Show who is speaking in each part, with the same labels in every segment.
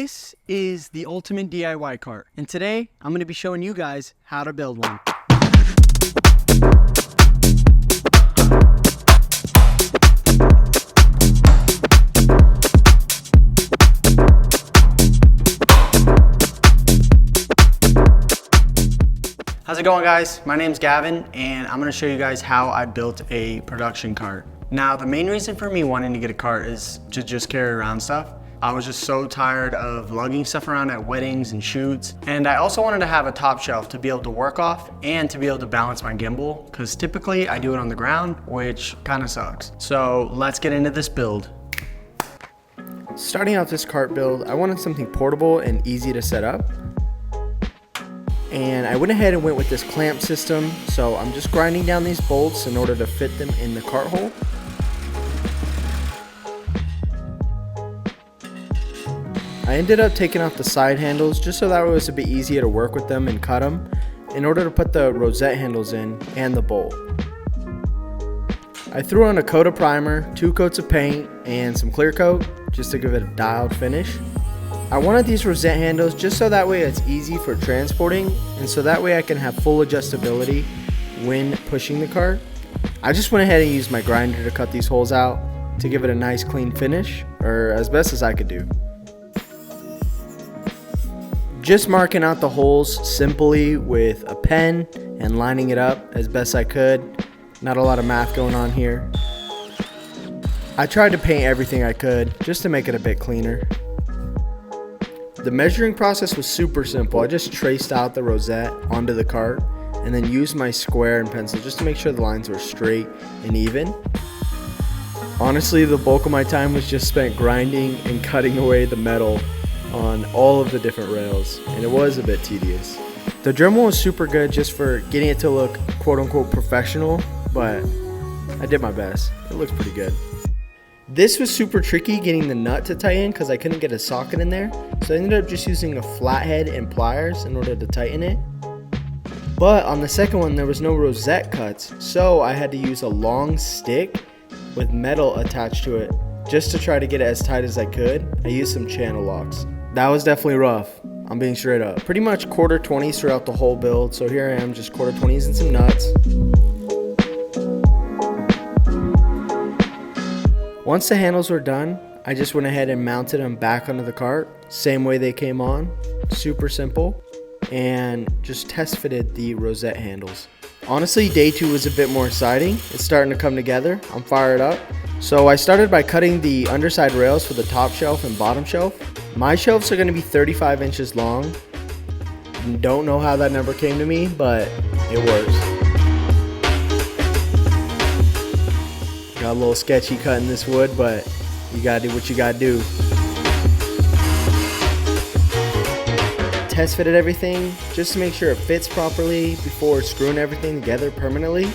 Speaker 1: This is the ultimate DIY cart, and today I'm going to be showing you guys how to build one. How's it going, guys? My name's Gavin, and I'm going to show you guys how I built a production cart. Now, the main reason for me wanting to get a cart is to just carry around stuff. I was just so tired of lugging stuff around at weddings and shoots. And I also wanted to have a top shelf to be able to work off and to be able to balance my gimbal, because typically I do it on the ground, which kind of sucks. So let's get into this build. Starting out this cart build, I wanted something portable and easy to set up. And I went ahead and went with this clamp system. So I'm just grinding down these bolts in order to fit them in the cart hole. I ended up taking off the side handles just so that it was a bit easier to work with them and cut them in order to put the rosette handles in and the bolt. I threw on a coat of primer, 2 coats of paint, and some clear coat just to give it a dialed finish. I wanted these rosette handles just so that way it's easy for transporting, and so that way I can have full adjustability when pushing the cart. I just went ahead and used my grinder to cut these holes out to give it a nice clean finish, or as best as I could do. Just marking out the holes simply with a pen and lining it up as best I could. Not a lot of math going on here. I tried to paint everything I could just to make it a bit cleaner. The measuring process was super simple. I just traced out the rosette onto the cart and then used my square and pencil just to make sure the lines were straight and even. Honestly, the bulk of my time was just spent grinding and cutting away the metal on all of the different rails, and it was a bit tedious. The Dremel was super good just for getting it to look quote-unquote professional, but I did my best. It looks pretty good. This was super tricky getting the nut to tighten because I couldn't get a socket in there, so I ended up just using a flathead and pliers in order to tighten it. But on the second one there was no rosette cuts, so I had to use a long stick with metal attached to it just to try to get it as tight as I could. I used some channel locks. That was definitely rough, I'm being straight up. Pretty much quarter 20s throughout the whole build, so here I am, just quarter 20s and some nuts. Once the handles were done, I just went ahead and mounted them back onto the cart, same way they came on, super simple, and just test fitted the rosette handles. Honestly, day 2 was a bit more exciting. It's starting to come together, I'm fired up. So I started by cutting the underside rails for the top shelf and bottom shelf. My shelves are going to be 35 inches long. Don't know how that number came to me, but it works. Got a little sketchy cutting this wood, but you gotta do what you gotta do. Test fitted everything just to make sure it fits properly before screwing everything together permanently.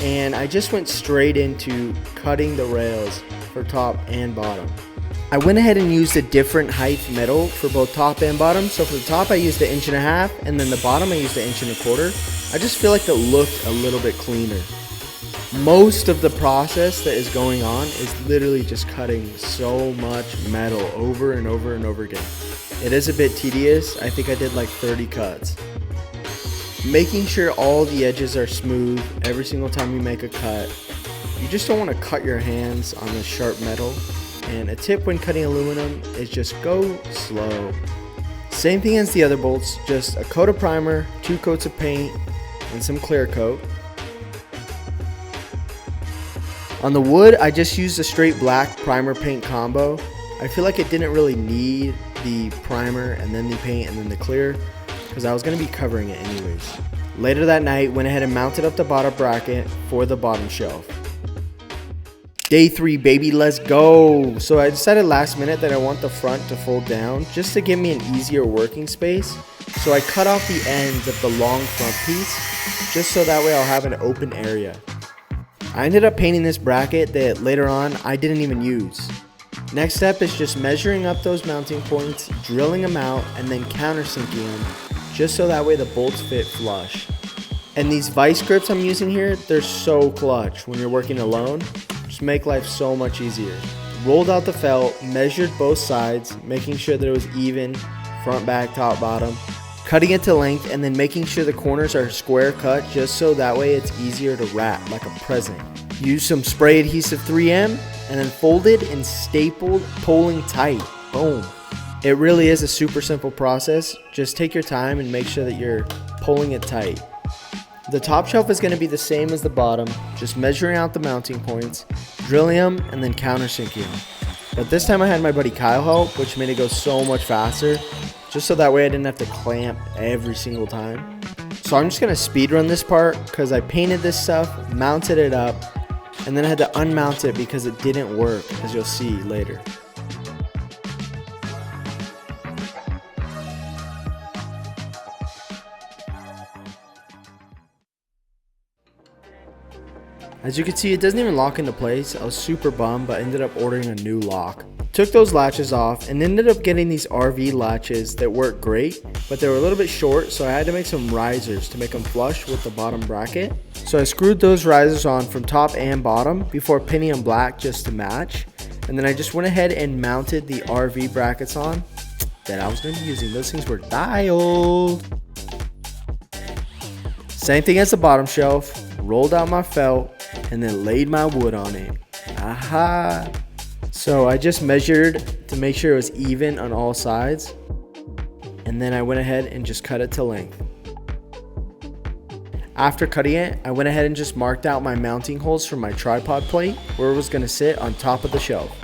Speaker 1: And I just went straight into cutting the rails for top and bottom. I went ahead and used a different height metal for both top and bottom. So for the top I used 1.5 inches, and then the bottom I used 1.25 inches. I just feel like it looked a little bit cleaner. Most of the process that is going on is literally just cutting so much metal over and over and over again. It is a bit tedious. I think I did like 30 cuts. Making sure all the edges are smooth every single time you make a cut. You just don't want to cut your hands on this sharp metal. And a tip when cutting aluminum is just go slow. Same thing as the other bolts, just a coat of primer, 2 coats of paint, and some clear coat. On the wood, I just used a straight black primer paint combo. I feel like it didn't really need the primer and then the paint and then the clear, because I was going to be covering it anyways. Later that night, went ahead and mounted up the bottom bracket for the bottom shelf. Day 3, baby, let's go. So I decided last minute that I want the front to fold down just to give me an easier working space. So I cut off the ends of the long front piece just so that way I'll have an open area. I ended up painting this bracket that later on I didn't even use. Next step is just measuring up those mounting points, drilling them out, and then countersinking them just so that way the bolts fit flush. And these vice grips I'm using here, they're so clutch when you're working alone. Just make life so much easier. rolled out the felt, measured both sides, making sure that it was even, front, back, top, bottom, cutting it to length, and then making sure the corners are square cut just so that way it's easier to wrap like a present. Use some spray adhesive 3M and then folded and stapled, pulling tight. Boom. It really is a super simple process. Just take your time and make sure that you're pulling it tight. The top shelf is going to be the same as the bottom, just measuring out the mounting points, drilling them, and then countersinking them. But this time I had my buddy Kyle help, which made it go so much faster, just so that way I didn't have to clamp every single time. So I'm just going to speed run this part because I painted this stuff, mounted it up, and then I had to unmount it because it didn't work, as you'll see later. As you can see, it doesn't even lock into place. I was super bummed, but ended up ordering a new lock. Took those latches off and ended up getting these RV latches that work great, but they were a little bit short, so I had to make some risers to make them flush with the bottom bracket. So I screwed those risers on from top and bottom before pinning them black just to match. And then I just went ahead and mounted the RV brackets on that I was going to be using. Those things were dialed. Same thing as the bottom shelf. Rolled out my felt and then laid my wood on it. Aha! So I just measured to make sure it was even on all sides, and then I went ahead and just cut it to length. After cutting it, I went ahead and just marked out my mounting holes for my tripod plate where it was going to sit on top of the shelf.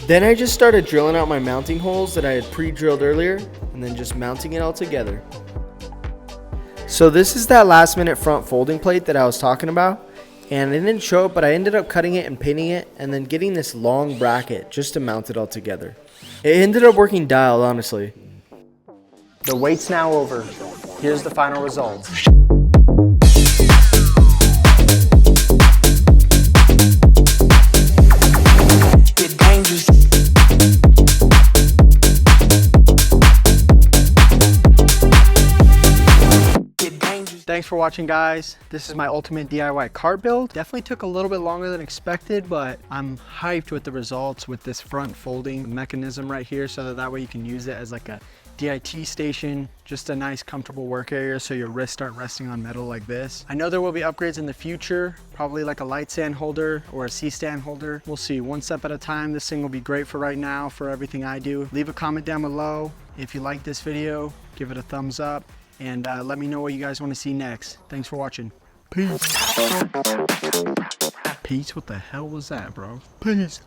Speaker 1: Then I just started drilling out my mounting holes that I had pre-drilled earlier, and then just mounting it all together. So this is that last minute front folding plate that I was talking about, and it didn't show it, but I ended up cutting it and painting it and then getting this long bracket just to mount it all together. It ended up working dialed, honestly. The wait's now over. Here's the final result. Thanks for watching, guys. This is my ultimate DIY cart build. Definitely took a little bit longer than expected, but I'm hyped with the results with this front folding mechanism right here, so that way you can use it as like a DIT station, just a nice comfortable work area so your wrists start resting on metal like this. I know there will be upgrades in the future, probably like a light stand holder or a C-stand holder. We'll see, one step at a time. This thing will be great for right now, for everything I do. Leave a comment down below. If you like this video, give it a thumbs up. And let me know what you guys want to see next. Thanks for watching. Peace. Peace? What the hell was that, bro? Peace.